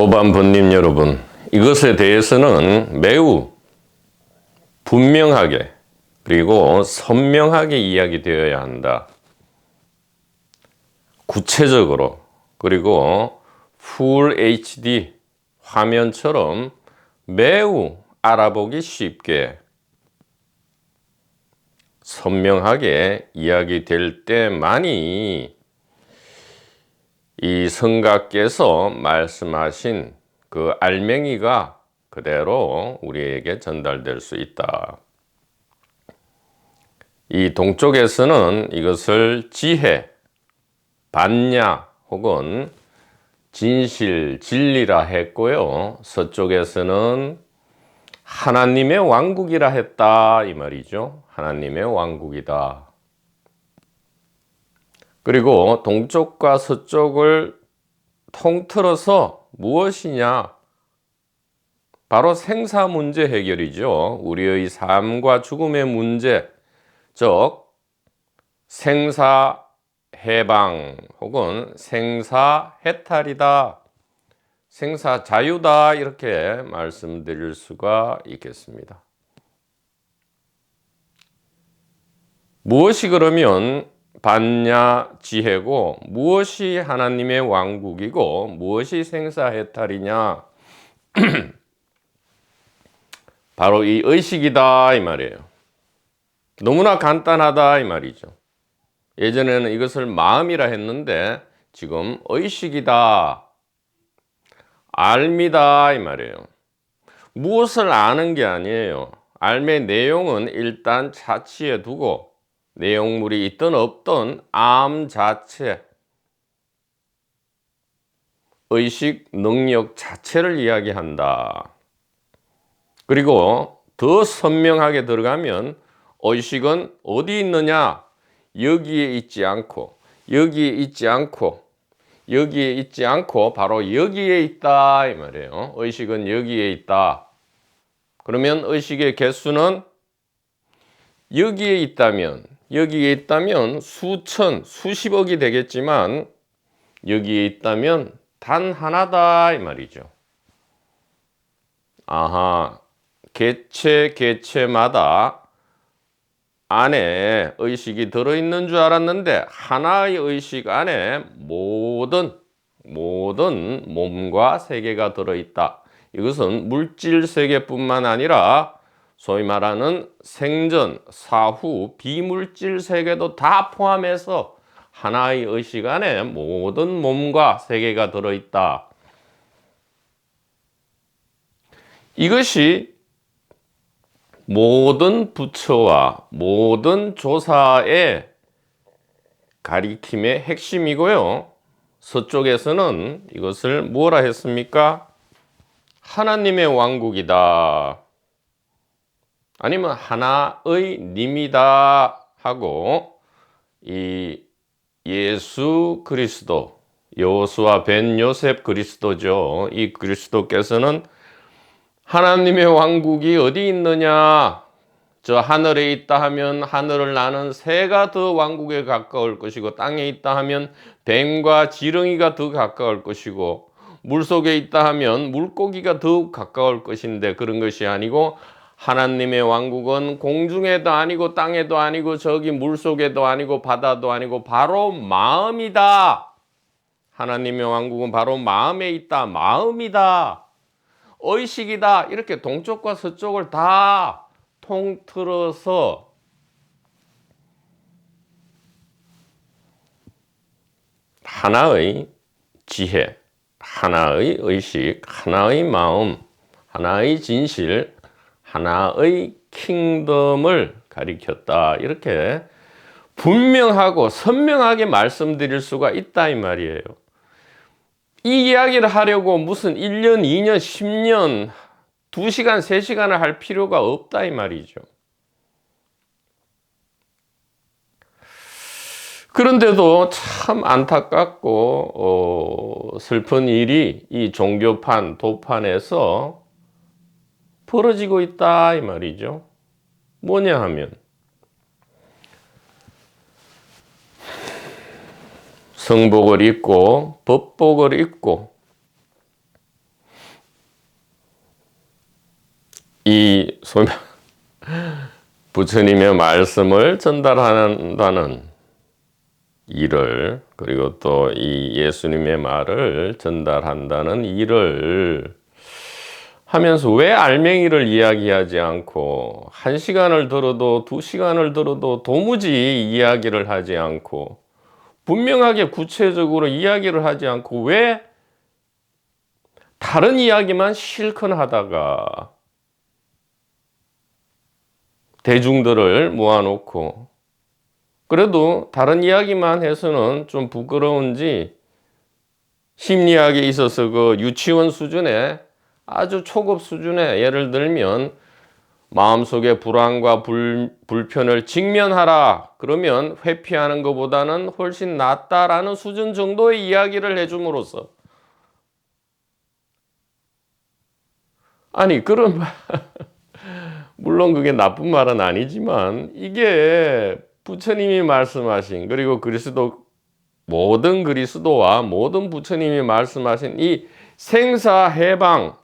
도반부님 여러분, 이것에 대해서는 매우 분명하게 그리고 선명하게 이야기되어야 한다. 구체적으로 그리고 풀 HD 화면처럼 매우 알아보기 쉽게 선명하게 이야기될 때만이 이 성가께서 말씀하신 그 알맹이가 그대로 우리에게 전달될 수 있다. 이 동쪽에서는 이것을 지혜, 반야 혹은 진실, 진리라 했고요. 서쪽에서는 하나님의 왕국이라 했다 이 말이죠. 하나님의 왕국이다. 그리고 동쪽과 서쪽을 통틀어서 무엇이냐? 바로 생사 문제 해결이죠. 우리의 삶과 죽음의 문제, 즉 생사 해방 혹은 생사 해탈이다. 생사 자유다 이렇게 말씀드릴 수가 있겠습니다. 무엇이 그러면 반야 지혜고 무엇이 하나님의 왕국이고 무엇이 생사해탈이냐? 바로 이 의식이다 이 말이에요. 너무나 간단하다 이 말이죠. 예전에는 이것을 마음이라 했는데 지금 의식이다, 알미다 이 말이에요. 무엇을 아는 게 아니에요. 알의 내용은 일단 차치해 두고 내용물이 있든 없든 암 자체, 의식 능력 자체를 이야기한다. 그리고 더 선명하게 들어가면 의식은 어디 있느냐? 여기에 있지 않고 여기에 있지 않고 여기에 있지 않고 바로 여기에 있다 이 말이에요. 의식은 여기에 있다. 그러면 의식의 개수는 여기에 있다면 수천, 수십억이 되겠지만 여기에 있다면 단 하나다 이 말이죠. 아하, 개체마다 안에 의식이 들어있는 줄 알았는데 하나의 의식 안에 모든 몸과 세계가 들어있다. 이것은 물질 세계뿐만 아니라 소위 말하는 생전, 사후, 비물질 세계도 다 포함해서 하나의 의식 안에 모든 몸과 세계가 들어있다. 이것이 모든 부처와 모든 조사의 가리킴의 핵심이고요. 서쪽에서는 이것을 뭐라 했습니까? 하나님의 왕국이다. 아니면 하나의 님이다 하고 이 예수 그리스도, 여호수아 벤 요셉 그리스도죠. 이 그리스도께서는 하나님의 왕국이 어디 있느냐? 저 하늘에 있다 하면 하늘을 나는 새가 더 왕국에 가까울 것이고 땅에 있다 하면 뱀과 지렁이가 더 가까울 것이고 물속에 있다 하면 물고기가 더욱 가까울 것인데 그런 것이 아니고 하나님의 왕국은 공중에도 아니고 땅에도 아니고 저기 물속에도 아니고 바다도 아니고 바로 마음이다. 하나님의 왕국은 바로 마음에 있다. 마음이다. 의식이다. 이렇게 동쪽과 서쪽을 다 통틀어서 하나의 지혜, 하나의 의식, 하나의 마음, 하나의 진실, 하나의 킹덤을 가리켰다. 이렇게 분명하고 선명하게 말씀드릴 수가 있다 이 말이에요. 이 이야기를 하려고 무슨 1년, 2년, 10년, 2시간, 3시간을 할 필요가 없다 이 말이죠. 그런데도 참 안타깝고 슬픈 일이 이 종교판, 도판에서 벌어지고 있다 이 말이죠. 뭐냐 하면 성복을 입고 법복을 입고 이 소위 부처님의 말씀을 전달한다는 일을, 그리고 또 이 예수님의 말을 전달한다는 일을 하면서 왜 알맹이를 이야기하지 않고 1시간을 들어도 2시간을 들어도 도무지 이야기를 하지 않고 분명하게 구체적으로 이야기를 하지 않고 왜 다른 이야기만 실컷 하다가 대중들을 모아놓고, 그래도 다른 이야기만 해서는 좀 부끄러운지 심리학에 있어서 그 유치원 수준의 아주 초급 수준의, 예를 들면 마음속의 불안과 불편을 직면하라 그러면 회피하는 것보다는 훨씬 낫다라는 수준 정도의 이야기를 해줌으로써, 아니 그런 물론 그게 나쁜 말은 아니지만 이게 부처님이 말씀하신, 그리고 모든 그리스도와 모든 부처님이 말씀하신 이 생사해방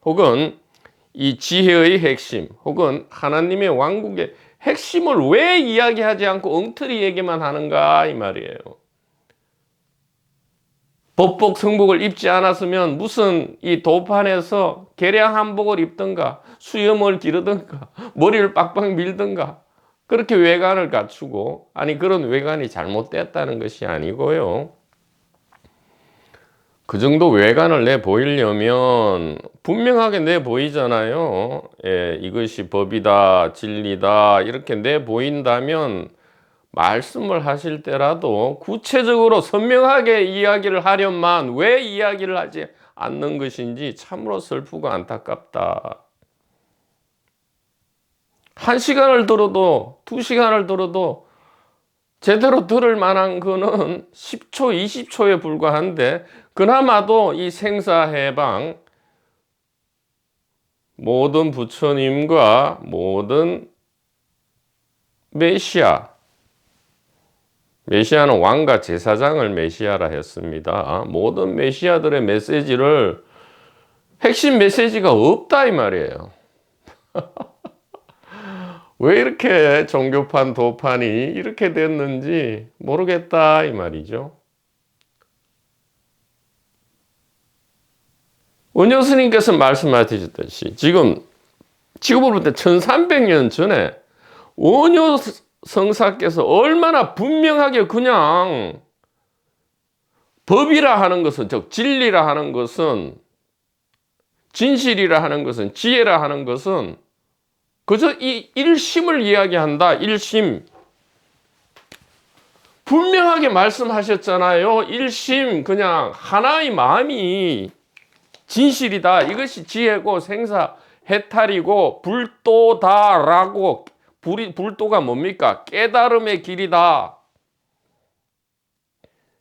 혹은 이 지혜의 핵심 혹은 하나님의 왕국의 핵심을 왜 이야기하지 않고 엉터리 얘기만 하는가 이 말이에요. 법복 성복을 입지 않았으면 무슨 이 도판에서 개량 한복을 입든가 수염을 기르든가 머리를 빡빡 밀든가 그렇게 외관을 갖추고, 아니 그런 외관이 잘못됐다는 것이 아니고요. 그 정도 외관을 내 보이려면 분명하게 내 보이잖아요. 예, 이것이 법이다, 진리다 이렇게 내 보인다면 말씀을 하실 때라도 구체적으로 선명하게 이야기를 하련만 왜 이야기를 하지 않는 것인지 참으로 슬프고 안타깝다. 1시간을 들어도 2시간을 들어도 제대로 들을 만한 거는 10초, 20초에 불과한데, 그나마도 이 생사해방 모든 부처님과 모든 메시아는 왕과 제사장을 메시아라 했습니다. 모든 메시아들의 메시지를, 핵심 메시지가 없다 이 말이에요. 왜 이렇게 종교판 도판이 이렇게 됐는지 모르겠다 이 말이죠. 원효 스님께서 말씀하셨듯이 지금 지구부터 1300년 전에 원효 성사께서 얼마나 분명하게 그냥 법이라 하는 것은, 즉 진리라 하는 것은, 진실이라 하는 것은, 지혜라 하는 것은 그저 이 일심을 이야기한다. 일심. 분명하게 말씀하셨잖아요. 일심, 그냥 하나의 마음이 진실이다. 이것이 지혜고 생사 해탈이고 불도다라고. 불도가 뭡니까? 깨달음의 길이다.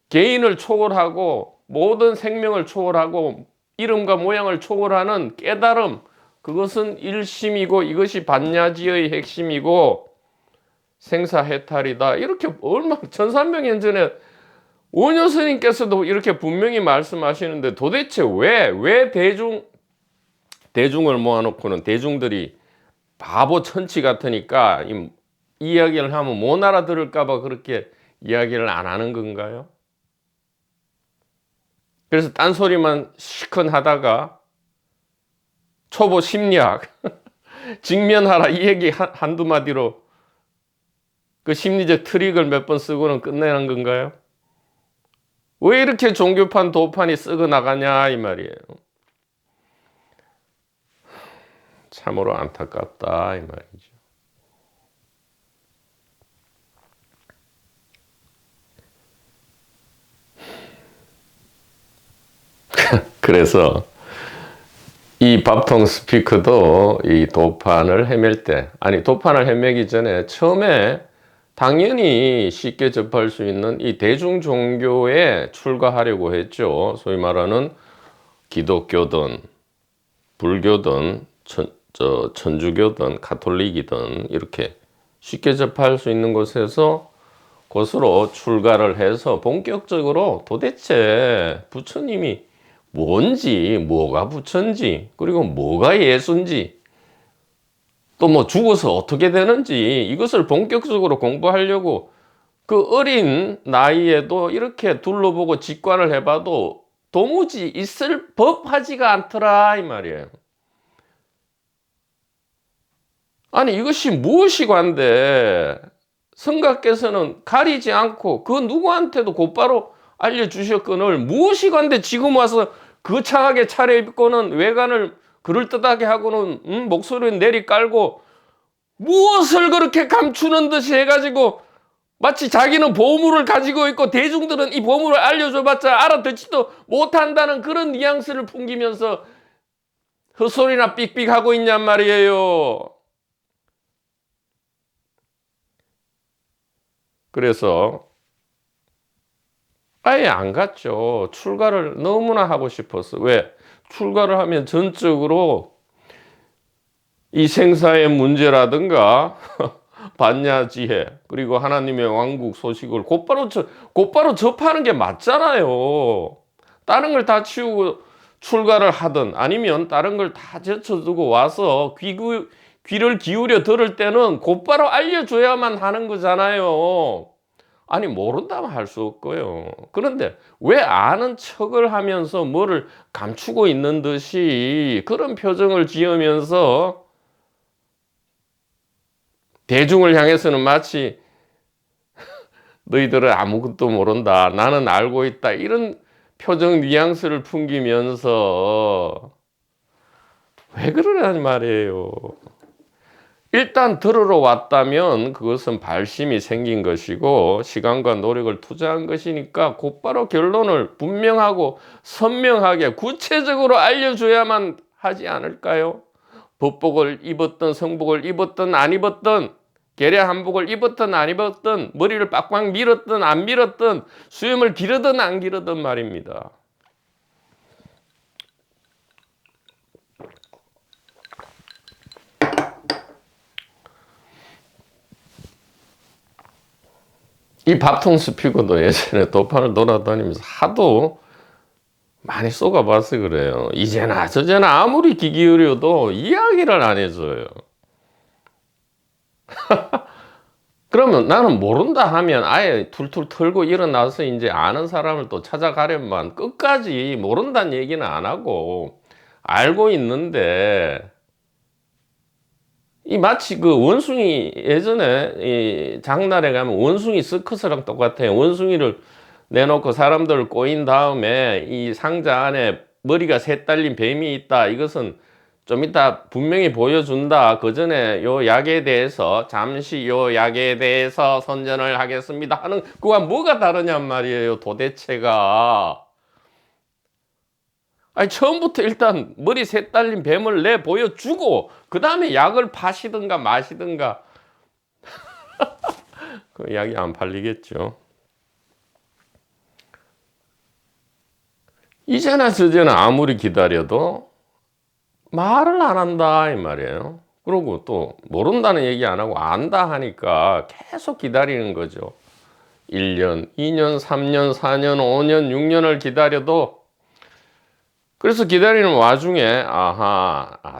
개인을 초월하고 모든 생명을 초월하고 이름과 모양을 초월하는 깨달음, 그것은 일심이고 이것이 반야지의 핵심이고 생사해탈이다. 이렇게 얼마 1300년 전에 원효 스님께서도 이렇게 분명히 말씀하시는데, 도대체 왜 대중을 모아놓고는 대중들이 바보 천치 같으니까 이 이야기를 하면 못 알아들을까 봐 그렇게 이야기를 안 하는 건가요? 그래서 딴소리만 시큰 하다가 초보 심리학 직면하라 이 얘기 한두 마디로 그 심리적 트릭을 몇 번 쓰고는 끝내는 건가요? 왜 이렇게 종교판 도판이 썩어 나가냐 이 말이에요. 참으로 안타깝다 이 말이죠. 그래서 이 밥통 스피커도 이 도판을 헤맬 때, 아니 도판을 헤매기 전에 처음에 당연히 쉽게 접할 수 있는 이 대중 종교에 출가하려고 했죠. 소위 말하는 기독교든 불교든 천주교든 가톨릭이든 이렇게 쉽게 접할 수 있는 곳으로 출가를 해서 본격적으로 도대체 부처님이 뭔지, 뭐가 부처인지, 그리고 뭐가 예수인지, 또 뭐 죽어서 어떻게 되는지 이것을 본격적으로 공부하려고 그 어린 나이에도 이렇게 둘러보고 직관을 해봐도 도무지 있을 법하지가 않더라 이 말이에요. 아니 이것이 무엇이관데 성가께서는 가리지 않고 그 누구한테도 곧바로 알려주셨거늘 무엇이관데 지금 와서 거창하게 차려입고는 외관을 그럴듯하게 하고는 목소리를 내리깔고 무엇을 그렇게 감추는 듯이 해가지고 마치 자기는 보물을 가지고 있고 대중들은 이 보물을 알려줘봤자 알아듣지도 못한다는 그런 뉘앙스를 풍기면서 헛소리나 삑삑하고 있냔 말이에요. 그래서 아예 안 갔죠. 출가를 너무나 하고 싶었어. 왜? 출가를 하면 전적으로 이 생사의 문제라든가 반야지혜 그리고 하나님의 왕국 소식을 곧바로 접하는 게 맞잖아요. 다른 걸 다 치우고 출가를 하든 아니면 다른 걸 다 제쳐두고 와서 귀를 기울여 들을 때는 곧바로 알려줘야만 하는 거잖아요. 아니 모른다면 할 수 없고요. 그런데 왜 아는 척을 하면서 뭐를 감추고 있는 듯이 그런 표정을 지으면서 대중을 향해서는 마치 너희들은 아무것도 모른다. 나는 알고 있다. 이런 표정 뉘앙스를 풍기면서 왜 그러냐는 말이에요. 일단 들으러 왔다면 그것은 발심이 생긴 것이고 시간과 노력을 투자한 것이니까 곧바로 결론을 분명하고 선명하게 구체적으로 알려줘야만 하지 않을까요? 법복을 입었든 성복을 입었든 안 입었든 계례 한복을 입었든 안 입었든 머리를 빡빡 밀었든 안 밀었든 수염을 기르든 안 기르든 말입니다. 이 밥통 스피커도 예전에 도판을 돌아다니면서 하도 많이 쏘가봐서 그래요. 이제나 저제나 아무리 귀 기울여도 이야기를 안 해줘요. 그러면 나는 모른다 하면 아예 툴툴 털고 일어나서 이제 아는 사람을 또 찾아가려면 끝까지 모른다는 얘기는 안 하고 알고 있는데 이 마치 그 원숭이 예전에 이 장날에 가면 원숭이 서커스랑 똑같아요. 원숭이를 내놓고 사람들을 꼬인 다음에 이 상자 안에 머리가 셋 달린 뱀이 있다. 이것은 좀 이따 분명히 보여준다. 그 전에 요 약에 대해서 잠시 요 약에 대해서 선전을 하겠습니다 하는 그와 뭐가 다르냔 말이에요. 도대체가. 아니 처음부터 일단 머리 셋 달린 뱀을 내 보여주고 그 다음에 약을 파시든가 마시든가 그 약이 안 팔리겠죠. 이제나 저제나 아무리 기다려도 말을 안 한다 이 말이에요. 그리고 또 모른다는 얘기 안 하고 안다 하니까 계속 기다리는 거죠. 1년, 2년, 3년, 4년, 5년, 6년을 기다려도 그래서 기다리는 와중에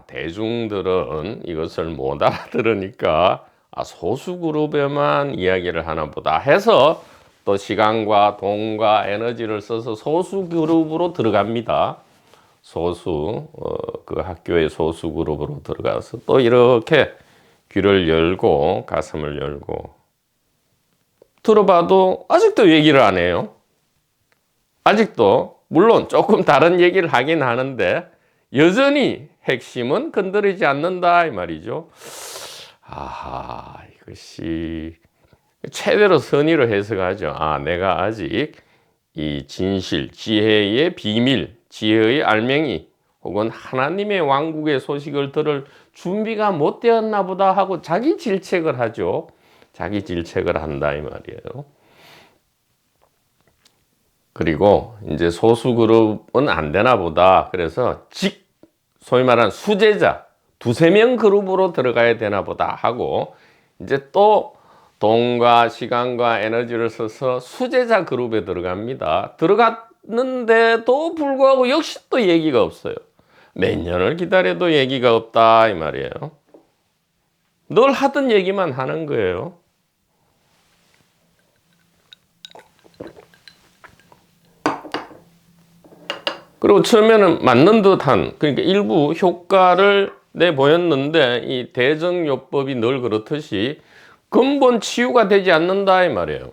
대중들은 이것을 못 알아들으니까 소수 그룹에만 이야기를 하나 보다 해서 또 시간과 돈과 에너지를 써서 소수 그룹으로 들어갑니다. 그 학교의 소수 그룹으로 들어가서 또 이렇게 귀를 열고 가슴을 열고 들어봐도 아직도 얘기를 안 해요. 아직도 물론 조금 다른 얘기를 하긴 하는데 여전히 핵심은 건드리지 않는다 이 말이죠. 이것이 최대로 선의로 해석하죠. 내가 아직 이 진실, 지혜의 비밀, 지혜의 알맹이 혹은 하나님의 왕국의 소식을 들을 준비가 못 되었나 보다 하고 자기 질책을 하죠. 자기 질책을 한다 이 말이에요. 그리고 이제 소수 그룹은 안 되나 보다. 그래서 소위 말하는 수제자 두세 명 그룹으로 들어가야 되나 보다 하고 이제 또 돈과 시간과 에너지를 써서 수제자 그룹에 들어갑니다. 들어갔는데도 불구하고 역시 또 얘기가 없어요. 몇 년을 기다려도 얘기가 없다 이 말이에요. 늘 하던 얘기만 하는 거예요. 그리고 처음에는 맞는 듯한, 그러니까 일부 효과를 내보였는데 이 대정요법이 늘 그렇듯이 근본 치유가 되지 않는다 이 말이에요.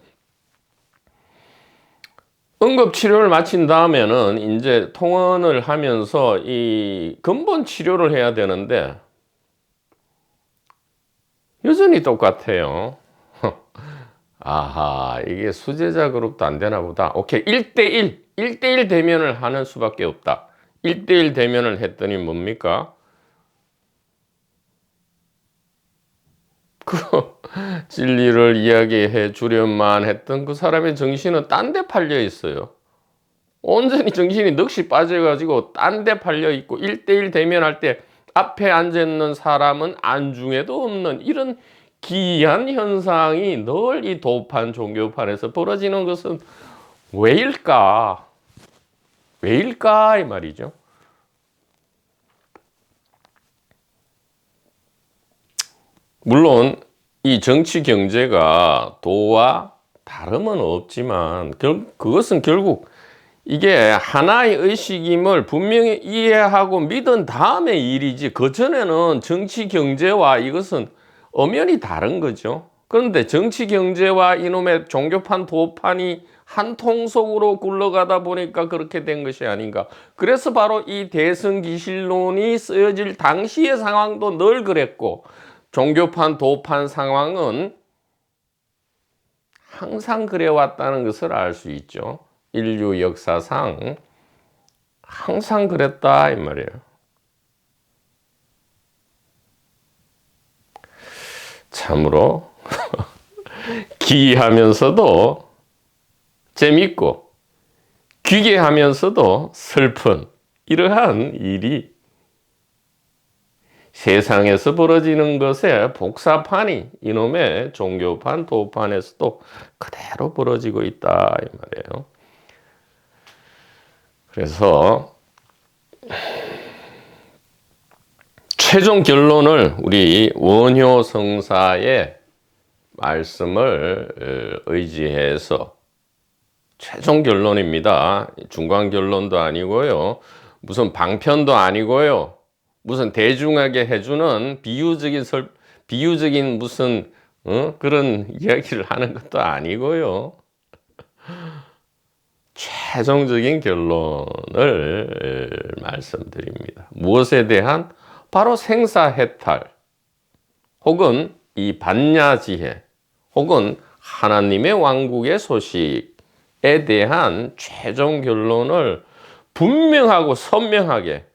응급치료를 마친 다음에는 이제 통원을 하면서 이 근본 치료를 해야 되는데 여전히 똑같아요. 아하, 이게 수제자 그룹도 안 되나 보다. 오케이, 1대1 대면을 하는 수밖에 없다. 1대1 대면을 했더니 뭡니까? 그 진리를 이야기해 주려만 했던 그 사람의 정신은 딴 데 팔려 있어요. 온전히 정신이 넋이 빠져가지고 딴 데 팔려 있고 1대1 대면할 때 앞에 앉아 있는 사람은 안중에도 없는 이런 기이한 현상이 늘 이 도판 종교판에서 벌어지는 것은 왜일까? 왜일까? 이 말이죠. 물론 이 정치 경제가 도와 다름은 없지만 그것은 결국 이게 하나의 의식임을 분명히 이해하고 믿은 다음의 일이지 그전에는 정치 경제와 이것은 엄연히 다른 거죠. 그런데 정치 경제와 이놈의 종교판 도판이 한 통속으로 굴러가다 보니까 그렇게 된 것이 아닌가. 그래서 바로 이 대승기실론이 쓰여질 당시의 상황도 늘 그랬고 종교판 도판 상황은 항상 그래왔다는 것을 알 수 있죠. 인류 역사상 항상 그랬다 이 말이에요. 참으로 기이하면서도 재밌고 기괴하면서도 슬픈 이러한 일이 세상에서 벌어지는 것의 복사판이 이놈의 종교판 도판에서도 그대로 벌어지고 있다 이 말이에요. 그래서 최종 결론을 우리 원효 성사의 말씀을 의지해서 최종 결론입니다. 중간 결론도 아니고요. 무슨 방편도 아니고요. 무슨 대중하게 해주는 비유적인 무슨 그런 이야기를 하는 것도 아니고요. 최종적인 결론을 말씀드립니다. 무엇에 대한? 바로 생사해탈 혹은 이 반야지혜 혹은 하나님의 왕국의 소식에 대한 최종 결론을 분명하고 선명하게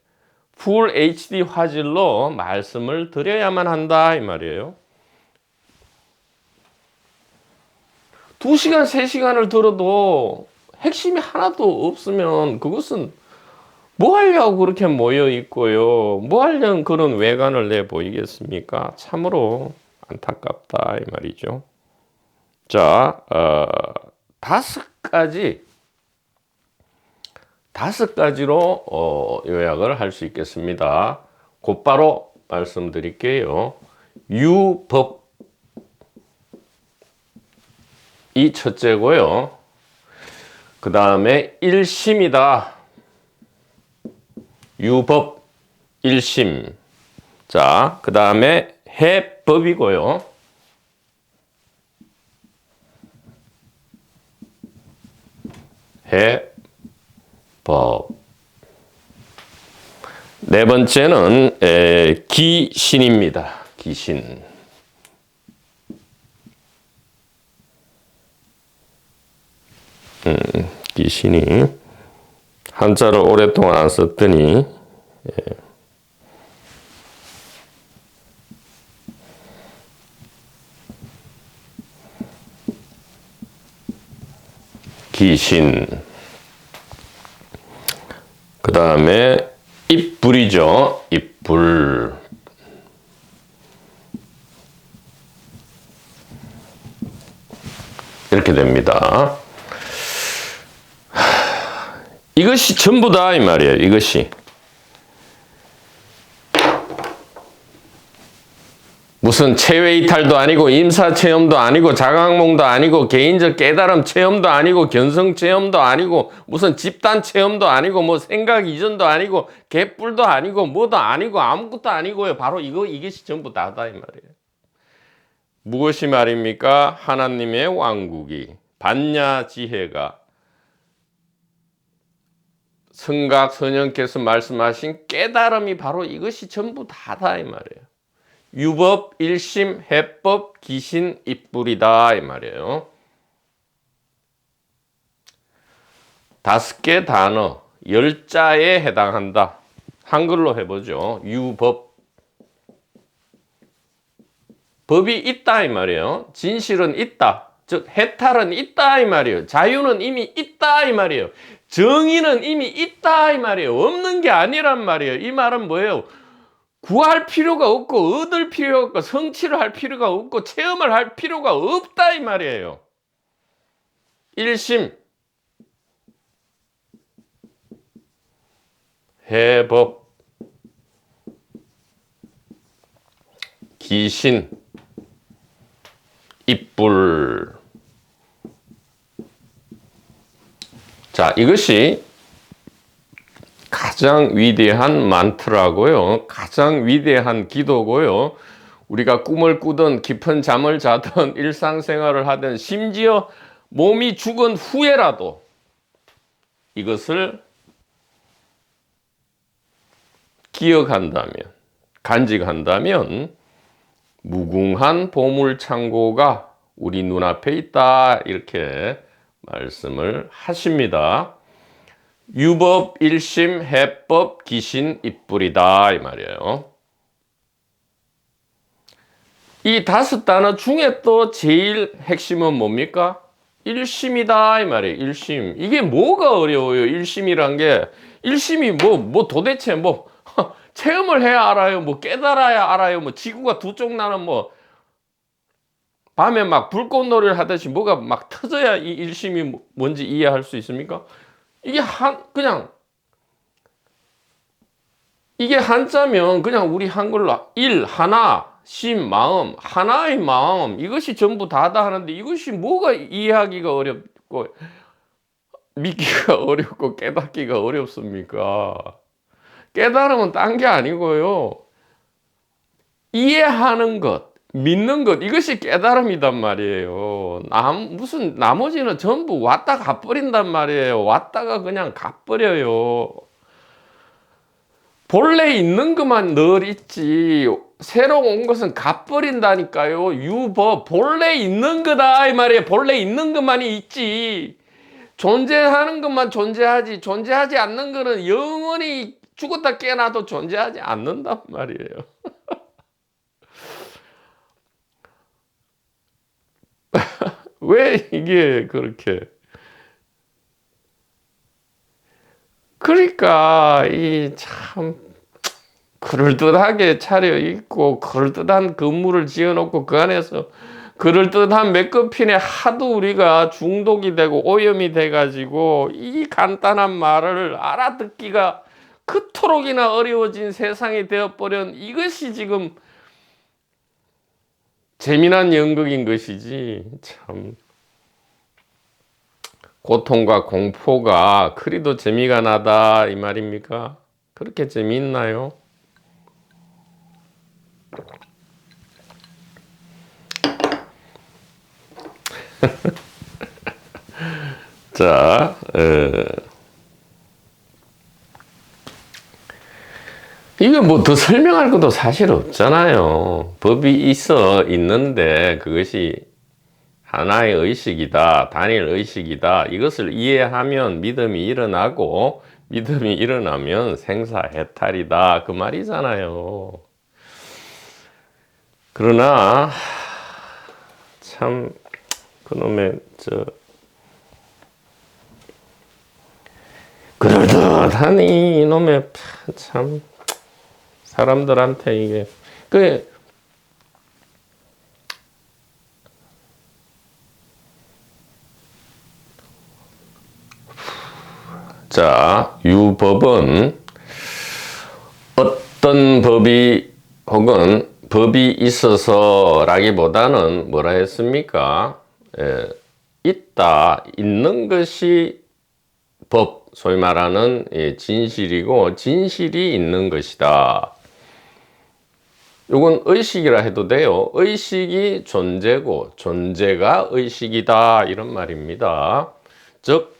풀 HD 화질로 말씀을 드려야만 한다 이 말이에요. 2시간, 3시간을 들어도 핵심이 하나도 없으면 그것은 뭐 하려고 그렇게 모여 있고요. 뭐 하려는 그런 외관을 내 보이겠습니까? 참으로 안타깝다 이 말이죠. 자, 5가지로 요약을 할 수 있겠습니다. 곧바로 말씀드릴게요. 유법이 첫째고요. 그 다음에 일심이다. 유법 일심. 자, 그 다음에 해법이고요. 해법. 네 번째는 기신입니다. 기신. 기신이 한자를 오랫동안 안 썼더니 기신. 그 다음에 입불이죠. 입불. 이렇게 됩니다. 이것이 전부다 이 말이에요. 이것이 무슨 체외 이탈도 아니고 임사체험도 아니고 자각몽도 아니고 개인적 깨달음 체험도 아니고 견성 체험도 아니고 무슨 집단 체험도 아니고 뭐 생각 이전도 아니고 개뿔도 아니고 뭐도 아니고 아무것도 아니고요. 바로 이것이 전부 다다 이 말이에요. 무엇이 말입니까? 하나님의 왕국이 반야지혜가 성각 선영께서 말씀하신 깨달음이 바로 이것이 전부 다다 이 말이에요. 유법, 일심, 해법, 기신, 입불이다 이 말이에요. 5개 단어, 10자에 해당한다. 한글로 해보죠. 유법. 법이 있다 이 말이에요. 진실은 있다. 즉 해탈은 있다 이 말이에요. 자유는 이미 있다 이 말이에요. 정의는 이미 있다 이 말이에요. 없는 게 아니란 말이에요. 이 말은 뭐예요? 구할 필요가 없고 얻을 필요가 없고 성취를 할 필요가 없고 체험을 할 필요가 없다 이 말이에요. 일심, 해법, 기신, 입불. 자, 이것이 가장 위대한 만트라고요. 가장 위대한 기도고요. 우리가 꿈을 꾸든 깊은 잠을 자든 일상생활을 하든 심지어 몸이 죽은 후에라도 이것을 기억한다면, 간직한다면 무궁한 보물창고가 우리 눈앞에 있다 이렇게 말씀을 하십니다. 유법, 일심, 해법, 기신, 입불이다 이 말이에요. 이 5단어 중에 또 제일 핵심은 뭡니까? 일심이다 이 말이에요. 일심. 이게 뭐가 어려워요? 일심이란 게. 일심이 뭐 도대체 체험을 해야 알아요. 뭐 깨달아야 알아요. 뭐 지구가 두 쪽 나는 뭐 밤에 막 불꽃놀이를 하듯이 뭐가 막 터져야 이 일심이 뭔지 이해할 수 있습니까? 이게 이게 한자면 그냥 우리 한글로 일, 하나, 심, 마음, 하나의 마음 이것이 전부 다다 하는데 이것이 뭐가 이해하기가 어렵고 믿기가 어렵고 깨닫기가 어렵습니까? 깨달음은 딴 게 아니고요. 이해하는 것, 믿는 것 이것이 깨달음이단 말이에요. 무슨 나머지는 전부 왔다 가버린단 말이에요. 왔다가 그냥 가버려요. 본래 있는 것만 늘 있지 새로 온 것은 가버린다니까요. 유법 본래 있는 거다 이 말이에요. 본래 있는 것만이 있지 존재하는 것만 존재하지 존재하지 않는 것은 영원히 죽었다 깨어나도 존재하지 않는단 말이에요. 왜 이게 그렇게 그러니까 이 참 그럴듯하게 차려입고 그럴듯한 건물을 지어놓고 그 안에서 그럴듯한 맥거핀에 하도 우리가 중독이 되고 오염이 돼가지고 이 간단한 말을 알아듣기가 그토록이나 어려워진 세상이 되어버린 이것이 지금 재미난 연극인 것이지 참 고통과 공포가 그리도 재미가 나다 이 말입니까? 그렇게 재미있나요? 자, 이거 뭐 더 설명할 것도 사실 없잖아요. 법이 있는데 그것이 하나의 의식이다, 단일 의식이다. 이것을 이해하면 믿음이 일어나고 믿음이 일어나면 생사해탈이다. 그 말이잖아요. 그러나 참 그놈의 그럴듯한 이놈의 참 사람들한테 이게 자, 유법은 어떤 법이 혹은 법이 있어서라기보다는 뭐라 했습니까? 있다, 있는 것이 법, 소위 말하는 진실이고 진실이 있는 것이다. 이건 의식이라 해도 돼요. 의식이 존재고 존재가 의식이다, 이런 말입니다. 즉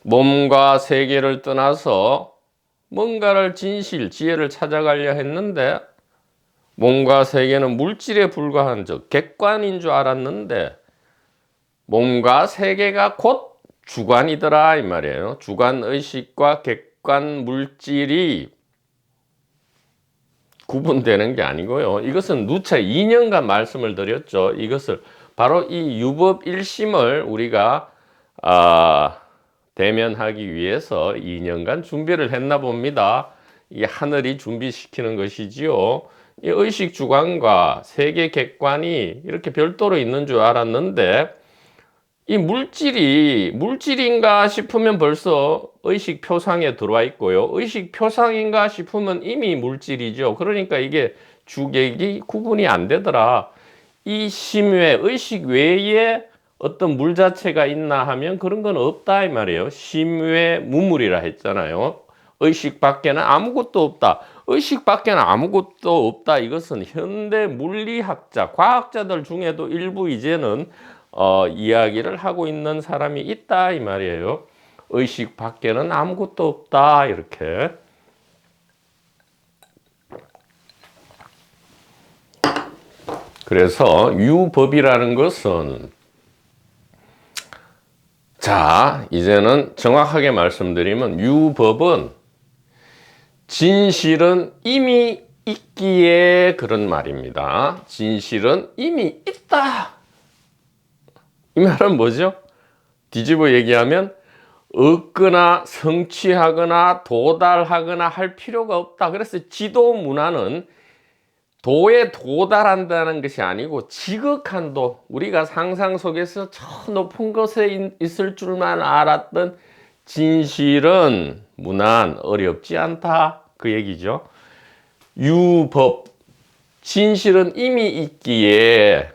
몸과 세계를 떠나서 뭔가를 진실, 지혜를 찾아가려 했는데 몸과 세계는 물질에 불과한 즉 객관인 줄 알았는데 몸과 세계가 곧 주관이더라, 이 말이에요. 주관의식과 객관 물질이 구분되는 게 아니고요. 이것은 누차 2년간 말씀을 드렸죠. 이것을 바로 이 유법 1심을 우리가 대면하기 위해서 2년간 준비를 했나 봅니다. 이 하늘이 준비시키는 것이지요. 이 의식 주관과 세계 객관이 이렇게 별도로 있는 줄 알았는데 이 물질이 물질인가 싶으면 벌써 의식 표상에 들어와 있고요. 의식 표상인가 싶으면 이미 물질이죠. 그러니까 이게 주객이 구분이 안 되더라. 이 심외, 의식 외에 어떤 물 자체가 있나 하면 그런 건 없다, 이 말이에요. 심외 무물이라 했잖아요. 의식 밖에는 아무것도 없다. 의식 밖에는 아무것도 없다. 이것은 현대 물리학자, 과학자들 중에도 일부 이제는 이야기를 하고 있는 사람이 있다, 이 말이에요. 의식 밖에는 아무것도 없다, 이렇게. 그래서 유법이라는 것은, 자, 이제는 정확하게 말씀드리면 유법은 진실은 이미 있기에 그런 말입니다. 진실은 이미 있다. 이 말은 뭐죠? 뒤집어 얘기하면 얻거나 성취하거나 도달하거나 할 필요가 없다. 그래서 지도 문화는 도에 도달한다는 것이 아니고 지극한 도, 우리가 상상 속에서 저 높은 곳에 있을 줄만 알았던 진실은 무난 어렵지 않다, 그 얘기죠. 유법, 진실은 이미 있기에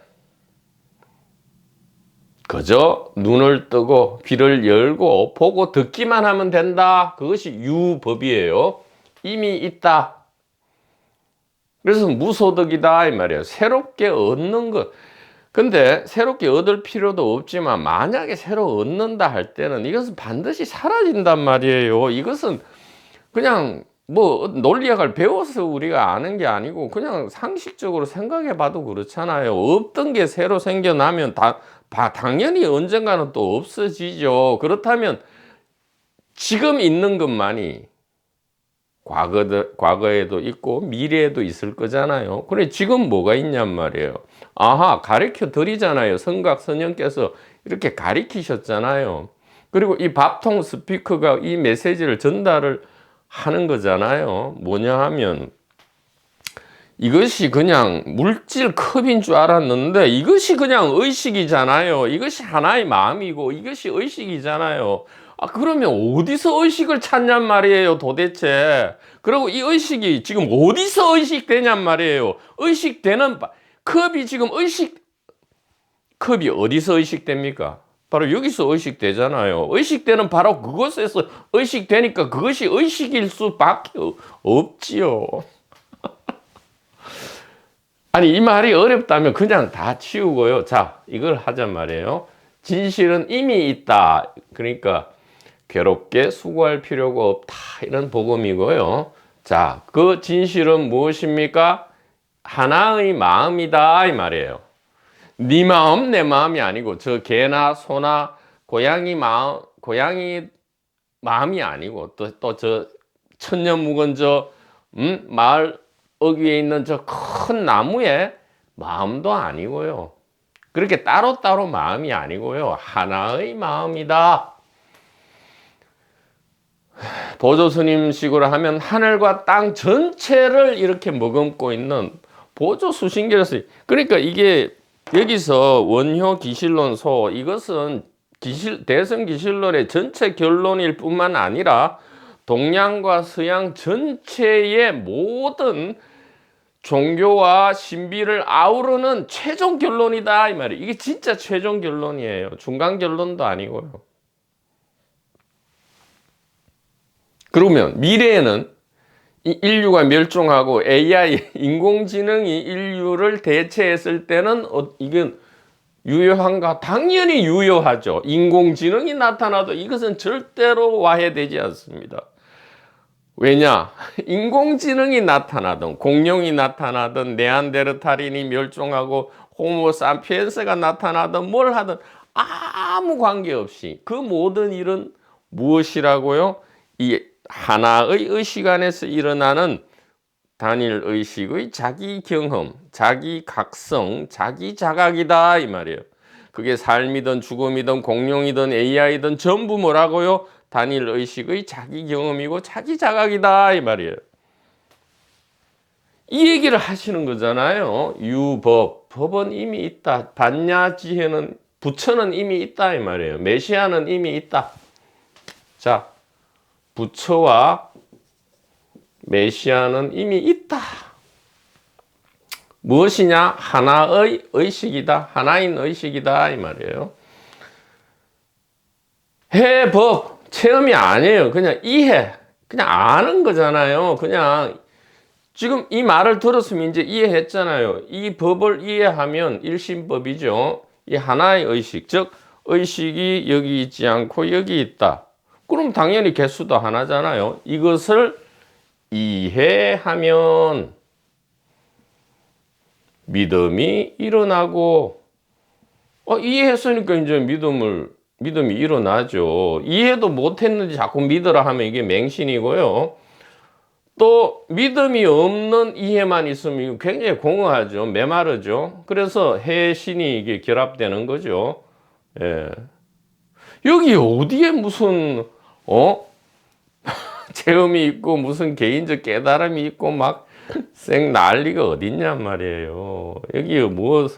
그저 눈을 뜨고 귀를 열고 보고 듣기만 하면 된다. 그것이 유법이에요. 이미 있다. 그래서 무소득이다, 이 말이에요. 새롭게 얻는 것. 근데 새롭게 얻을 필요도 없지만 만약에 새로 얻는다 할 때는 이것은 반드시 사라진단 말이에요. 이것은 그냥 뭐 논리학을 배워서 우리가 아는 게 아니고 그냥 상식적으로 생각해 봐도 그렇잖아요. 없던 게 새로 생겨나면 당연히 언젠가는 또 없어지죠. 그렇다면 지금 있는 것만이 과거에도 있고 미래에도 있을 거잖아요. 그래 지금 뭐가 있냔 말이에요. 아하, 가르쳐 드리잖아요. 성각선녀께서 이렇게 가르치셨잖아요. 그리고 이 밥통 스피커가 이 메시지를 전달을 하는 거잖아요. 뭐냐 하면 이것이 그냥 물질 컵인 줄 알았는데 이것이 그냥 의식이잖아요. 이것이 하나의 마음이고 이것이 의식이잖아요. 그러면 어디서 의식을 찾냔 말이에요, 도대체. 그리고 이 의식이 지금 어디서 의식되냔 말이에요. 의식되는 컵이 지금 컵이 어디서 의식됩니까? 바로 여기서 의식되잖아요. 의식되는 바로 그것에서 의식되니까 그것이 의식일 수밖에 없지요. 아니, 이 말이 어렵다면 그냥 다 치우고요. 자, 이걸 하잔 말이에요. 진실은 이미 있다. 그러니까 괴롭게 수고할 필요가 없다, 이런 복음이고요. 자, 그 진실은 무엇입니까? 하나의 마음이다, 이 말이에요. 네 마음 내 마음이 아니고 저 개나 소나 고양이 마음이 아니고 또 저 천년 묵은 저 마을 어귀에 있는 저 큰 나무의 마음도 아니고요. 그렇게 따로따로 마음이 아니고요. 하나의 마음이다. 보조스님식으로 하면 하늘과 땅 전체를 이렇게 머금고 있는 보조수신계로서, 그러니까 이게 여기서 원효 기실론소, 이것은 대성기실론의 전체 결론일 뿐만 아니라 동양과 서양 전체의 모든 종교와 신비를 아우르는 최종 결론이다 이 말이에요. 이게 진짜 최종 결론이에요. 중간 결론도 아니고요. 그러면 미래에는 이 인류가 멸종하고 AI, 인공지능이 인류를 대체했을 때는 이건 유효한가? 당연히 유효하죠. 인공지능이 나타나도 이것은 절대로 와해되지 않습니다. 왜냐? 인공지능이 나타나든 공룡이 나타나든 네안데르탈인이 멸종하고 호모사피엔스가 나타나든 뭘 하든 아무 관계없이 그 모든 일은 무엇이라고요? 이 하나의 의식 안에서 일어나는 단일 의식의 자기 경험, 자기 각성, 자기 자각이다 이 말이에요. 그게 삶이든 죽음이든 공룡이든 AI든 전부 뭐라고요? 단일 의식의 자기 경험이고 자기 자각이다 이 말이에요. 이 얘기를 하시는 거잖아요. 유법, 법은 이미 있다. 반야지혜는 부처는 이미 있다 이 말이에요. 메시아는 이미 있다. 자, 부처와 메시아는 이미 있다. 무엇이냐? 하나의 의식이다. 하나인 의식이다 이 말이에요. 해법 체험이 아니에요. 그냥 이해, 그냥 아는 거잖아요. 그냥 지금 이 말을 들었으면 이제 이해했잖아요. 이 법을 이해하면 일심법이죠. 이 하나의 의식, 즉 의식이 여기 있지 않고 여기 있다. 그럼 당연히 개수도 하나잖아요. 이것을 이해하면 믿음이 일어나고, 이해했으니까 이제 믿음이 일어나죠. 이해도 못했는지 자꾸 믿으라 하면 이게 맹신이고요. 또 믿음이 없는 이해만 있으면 굉장히 공허하죠. 메마르죠. 그래서 해신이 이게 결합되는 거죠. 예. 여기 어디에 무슨 체험이 있고 무슨 개인적 깨달음이 있고 막 생 난리가 어딨냔 말이에요. 여기 뭐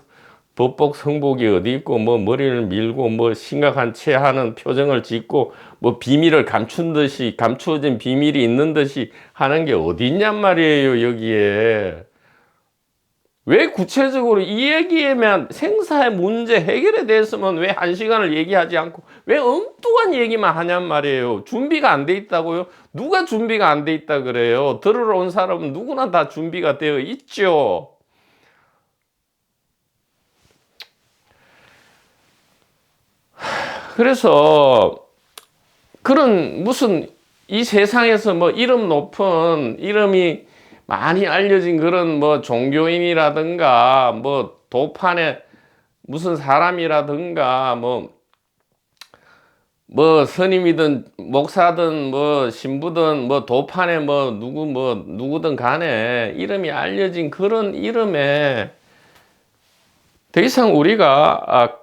법복 성복이 어디 있고 뭐 머리를 밀고 뭐 심각한 채 하는 표정을 짓고 뭐 비밀을 감춘 듯이 감추어진 비밀이 있는 듯이 하는 게 어디 있냔 말이에요. 여기에 왜 구체적으로 이 얘기에만 생사의 문제 해결에 대해서만 왜 1시간을 얘기하지 않고 왜 엉뚱한 얘기만 하냔 말이에요. 준비가 안 돼 있다고요? 누가 준비가 안 돼 있다 그래요? 들으러 온 사람은 누구나 다 준비가 되어 있죠. 그래서 그런 무슨 이 세상에서 뭐 이름 높은 이름이 많이 알려진 그런 뭐 종교인이라든가 뭐 도판에 무슨 사람이라든가 뭐 스님이든 목사든 뭐 신부든 뭐 도판에 뭐 누구든 간에 이름이 알려진 그런 이름에 더 이상 우리가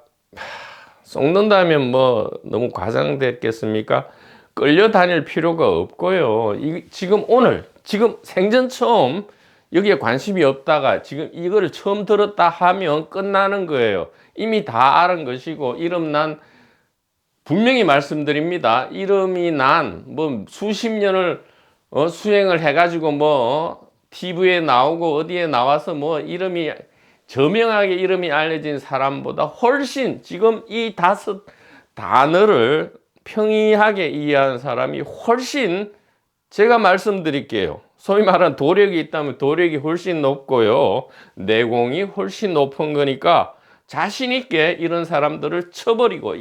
썩는다면 뭐 너무 과장됐겠습니까? 끌려다닐 필요가 없고요. 지금 지금 생전 처음 여기에 관심이 없다가 지금 이거를 처음 들었다 하면 끝나는 거예요. 이미 다 아는 것이고 이름 난 분명히 말씀드립니다. 이름이 난 뭐 수십 년을 수행을 해가지고 뭐 TV에 나오고 어디에 나와서 뭐 이름이 저명하게 이름이 알려진 사람보다 훨씬 지금 이 5 단어를 평이하게 이해하는 사람이 훨씬 제가 말씀드릴게요. 소위 말하는 도력이 있다면 도력이 훨씬 높고요. 내공이 훨씬 높은 거니까 자신 있게 이런 사람들을 쳐버리고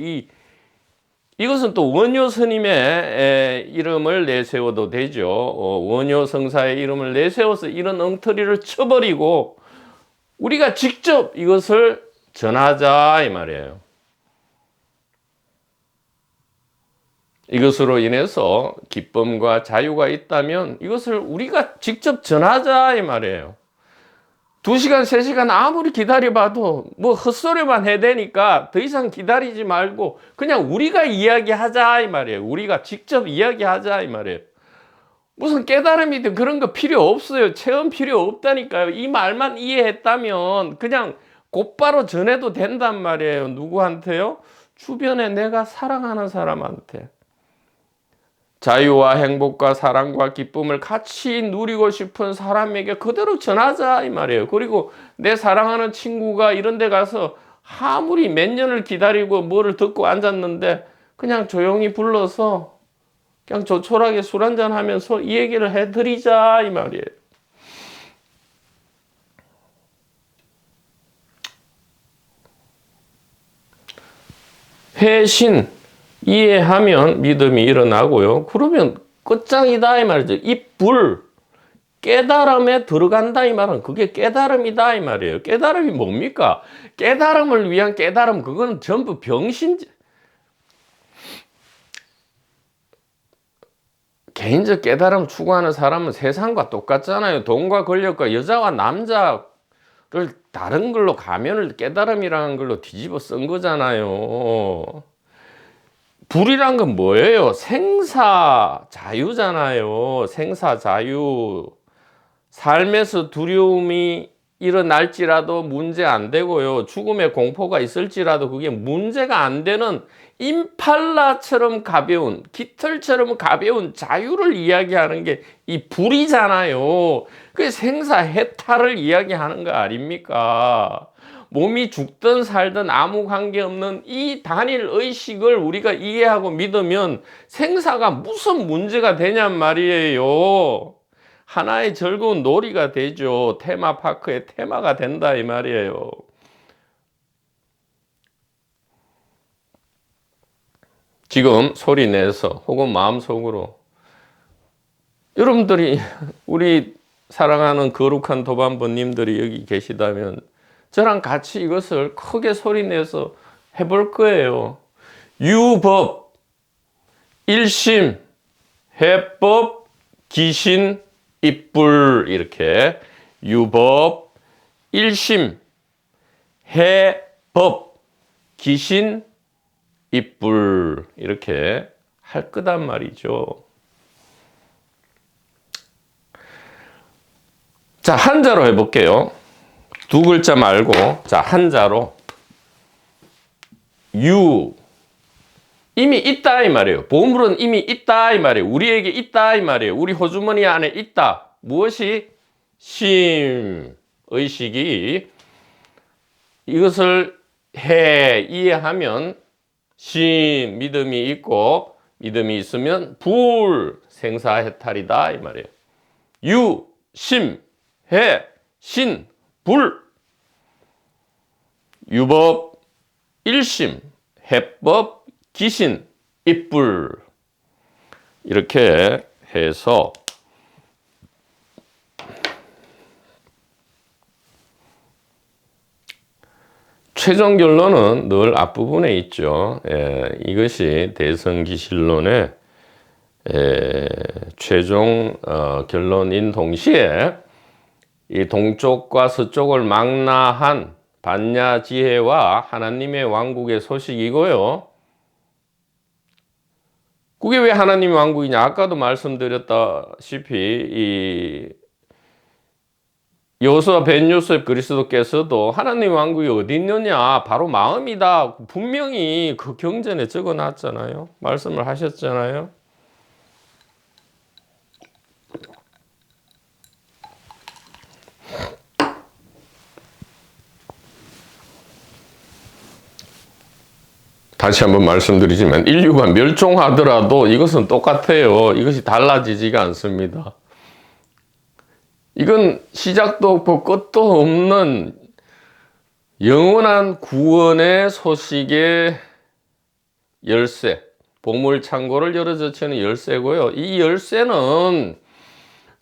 이것은 또 원효 스님의 이름을 내세워도 되죠. 원효 성사의 이름을 내세워서 이런 엉터리를 쳐버리고 우리가 직접 이것을 전하자 이 말이에요. 이것으로 인해서 기쁨과 자유가 있다면 이것을 우리가 직접 전하자 이 말이에요. 2시간, 3시간 아무리 기다려봐도 뭐 헛소리만 해대니까 더 이상 기다리지 말고 그냥 우리가 이야기하자 이 말이에요. 우리가 직접 이야기하자 이 말이에요. 무슨 깨달음이든 그런 거 필요 없어요. 체험 필요 없다니까요. 이 말만 이해했다면 그냥 곧바로 전해도 된단 말이에요. 누구한테요? 주변에 내가 사랑하는 사람한테. 자유와 행복과 사랑과 기쁨을 같이 누리고 싶은 사람에게 그대로 전하자 이 말이에요. 그리고 내 사랑하는 친구가 이런 데 가서 아무리 몇 년을 기다리고 뭐를 듣고 앉았는데 그냥 조용히 불러서 그냥 조촐하게 술 한잔 하면서 이 얘기를 해드리자 이 말이에요. 회신 이해하면 믿음이 일어나고요. 그러면 끝장이다 이 말이죠. 이 불 깨달음에 들어간다 이 말은 그게 깨달음이다 이 말이에요. 깨달음이 뭡니까? 깨달음을 위한 깨달음 그건 전부 병신 개인적 깨달음 추구하는 사람은 세상과 똑같잖아요. 돈과 권력과 여자와 남자를 다른 걸로 가면을 깨달음이라는 걸로 뒤집어 쓴 거잖아요. 불이란 건 뭐예요? 생사 자유잖아요. 생사 자유. 삶에서 두려움이 일어날지라도 문제 안 되고요. 죽음의 공포가 있을지라도 그게 문제가 안 되는 임팔라처럼 가벼운, 깃털처럼 가벼운 자유를 이야기하는 게 이 불이잖아요. 그게 생사해탈을 이야기하는 거 아닙니까? 몸이 죽든 살든 아무 관계없는 이 단일 의식을 우리가 이해하고 믿으면 생사가 무슨 문제가 되냔 말이에요. 하나의 즐거운 놀이가 되죠. 테마파크의 테마가 된다 이 말이에요. 지금 소리 내서 혹은 마음속으로 여러분들이 우리 사랑하는 거룩한 도반부님들이 여기 계시다면 저랑 같이 이것을 크게 소리 내서 해볼 거예요. 유법, 일심, 해법, 기신, 입불 이렇게 유법, 일심, 해법, 기신, 입불 이렇게 할 거단 말이죠. 자, 한자로 해볼게요. 두 글자 말고 자 한자로 유 이미 있다 이 말이에요. 보물은 이미 있다 이 말이에요. 우리에게 있다 이 말이에요. 우리 호주머니 안에 있다. 무엇이? 심 의식이 이것을 이해하면 심 믿음이 있고 믿음이 있으면 불 생사해탈이다 이 말이에요. 유, 심, 해, 신, 불 유법, 일심, 해법, 기신, 입불 이렇게 해서 최종 결론은 늘 앞부분에 있죠. 이것이 대성기실론의 최종 결론인 동시에 이 동쪽과 서쪽을 망라한 반야지혜와 하나님의 왕국의 소식이고요. 그게 왜 하나님의 왕국이냐? 아까도 말씀드렸다시피 이 여호수아 벤 요셉 그리스도께서도 하나님의 왕국이 어디 있느냐? 바로 마음이다. 분명히 그 경전에 적어놨잖아요. 말씀을 하셨잖아요. 다시 한번 말씀드리지만 인류가 멸종하더라도 이것은 똑같아요. 이것이 달라지지가 않습니다. 이건 시작도 없고 끝도 없는 영원한 구원의 소식의 열쇠, 보물창고를 열어젖히는 열쇠고요. 이 열쇠는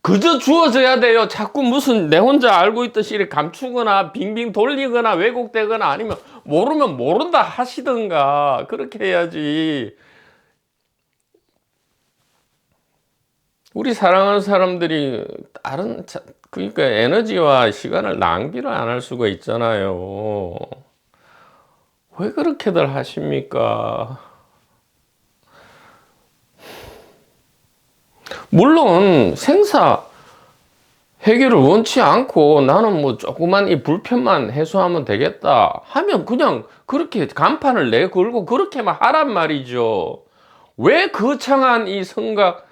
그저 주어져야 돼요. 자꾸 무슨 내 혼자 알고 있듯이 이렇게 감추거나 빙빙 돌리거나 왜곡되거나 아니면 모르면 모른다 하시던가 그렇게 해야지. 우리 사랑하는 사람들이 다른 그러니까 에너지와 시간을 낭비를 안 할 수가 있잖아요. 왜 그렇게들 하십니까? 물론 생사 해결을 원치 않고 나는 뭐 조그만 이 불편만 해소하면 되겠다 하면 그냥 그렇게 간판을 내걸고 그렇게만 하란 말이죠. 왜 거창한 이 성각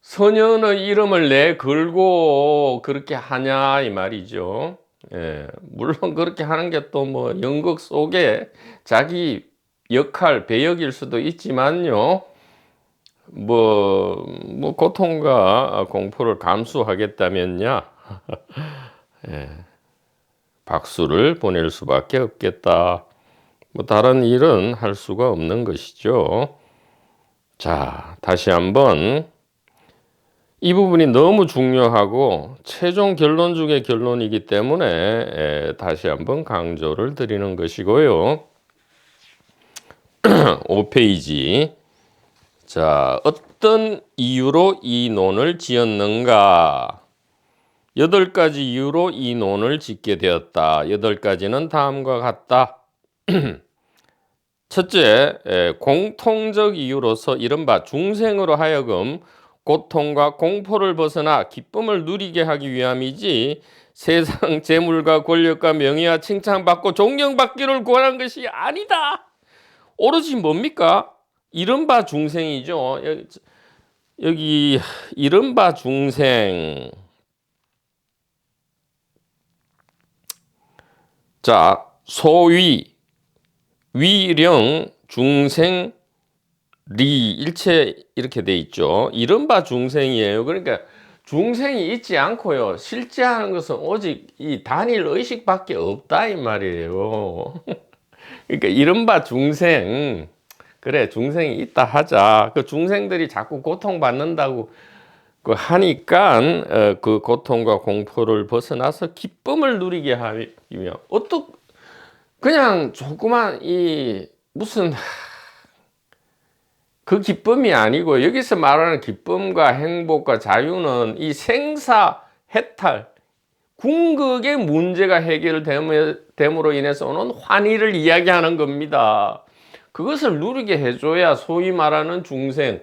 선현의 이름을 내걸고 그렇게 하냐 이 말이죠. 예, 물론 그렇게 하는 게 또 뭐 연극 속에 자기 역할 배역일 수도 있지만요. 뭐 고통과 공포를 감수하겠다면야 예, 박수를 보낼 수밖에 없겠다. 뭐 다른 일은 할 수가 없는 것이죠. 자, 다시 한번 이 부분이 너무 중요하고 최종 결론 중의 결론이기 때문에 다시 한번 강조를 드리는 것이고요. 5페이지. 자, 어떤 이유로 이 논을 지었는가? 8가지 이유로 이 논을 짓게 되었다. 8가지는 다음과 같다. 첫째, 공통적 이유로서 이른바 중생으로 하여금 고통과 공포를 벗어나 기쁨을 누리게 하기 위함이지 세상 재물과 권력과 명예와 칭찬받고 존경받기를 구하는 것이 아니다. 오로지 뭡니까? 이른바 중생이죠. 여기 이른바 중생. 자, 소위, 위령, 중생, 리 일체 이렇게 돼 있죠. 이른바 중생이에요. 그러니까 중생이 있지 않고요. 실제 하는 것은 오직 이 단일 의식밖에 없다 이 말이에요. 그러니까 이른바 중생. 그래, 중생이 있다 하자. 그 중생들이 자꾸 고통받는다고 하니까 그 고통과 공포를 벗어나서 기쁨을 누리게 하며 그냥 조그만 이 무슨 그 기쁨이 아니고 여기서 말하는 기쁨과 행복과 자유는 이 생사 해탈 궁극의 문제가 해결됨으로 인해서 오는 환희를 이야기하는 겁니다. 그것을 누리게 해줘야 소위 말하는 중생,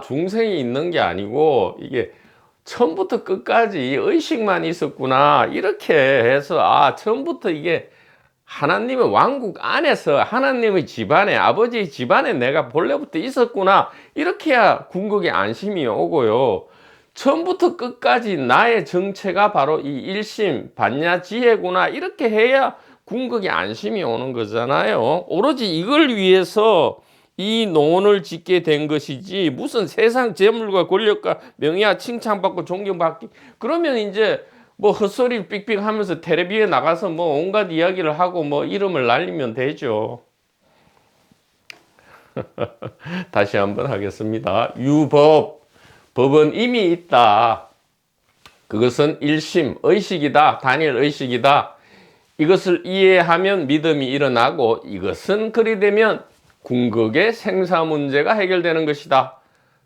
중생이 있는 게 아니고 이게 처음부터 끝까지 의식만 있었구나 이렇게 해서 처음부터 이게 하나님의 왕국 안에서 하나님의 집안에 아버지의 집안에 내가 본래부터 있었구나 이렇게 해야 궁극의 안심이 오고요. 처음부터 끝까지 나의 정체가 바로 이 일심 반야지혜구나 이렇게 해야 궁극의 안심이 오는 거잖아요. 오로지 이걸 위해서 이 논을 짓게 된 것이지 무슨 세상 재물과 권력과 명예와 칭찬받고 존경받기 그러면 이제 뭐 헛소리 삑삑 하면서 텔레비에 나가서 뭐 온갖 이야기를 하고 뭐 이름을 날리면 되죠. 다시 한번 하겠습니다. 유법, 법은 이미 있다. 그것은 일심, 의식이다. 단일 의식이다. 이것을 이해하면 믿음이 일어나고 이것은 그리 되면 궁극의 생사 문제가 해결되는 것이다.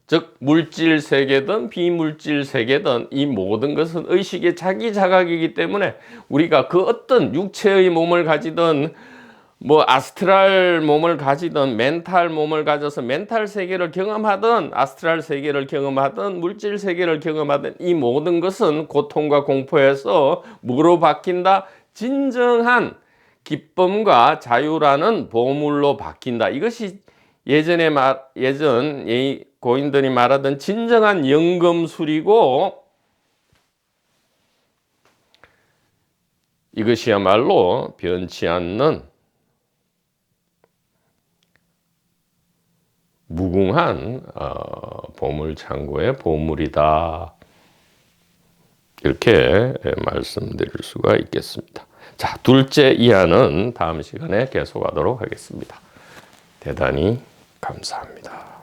즉 물질 세계든 비물질 세계든 이 모든 것은 의식의 자기 자각이기 때문에 우리가 그 어떤 육체의 몸을 가지든 뭐 아스트랄 몸을 가지든 멘탈 몸을 가져서 멘탈 세계를 경험하든 아스트랄 세계를 경험하든 물질 세계를 경험하든 이 모든 것은 고통과 공포에서 뭐로 바뀐다? 진정한 기쁨과 자유라는 보물로 바뀐다. 이것이 예전 고인들이 말하던 진정한 영검술이고 이것이야말로 변치 않는 무궁한 보물창고의 보물이다. 이렇게 말씀드릴 수가 있겠습니다. 자, 둘째 이하는 다음 시간에 계속하도록 하겠습니다. 대단히 감사합니다.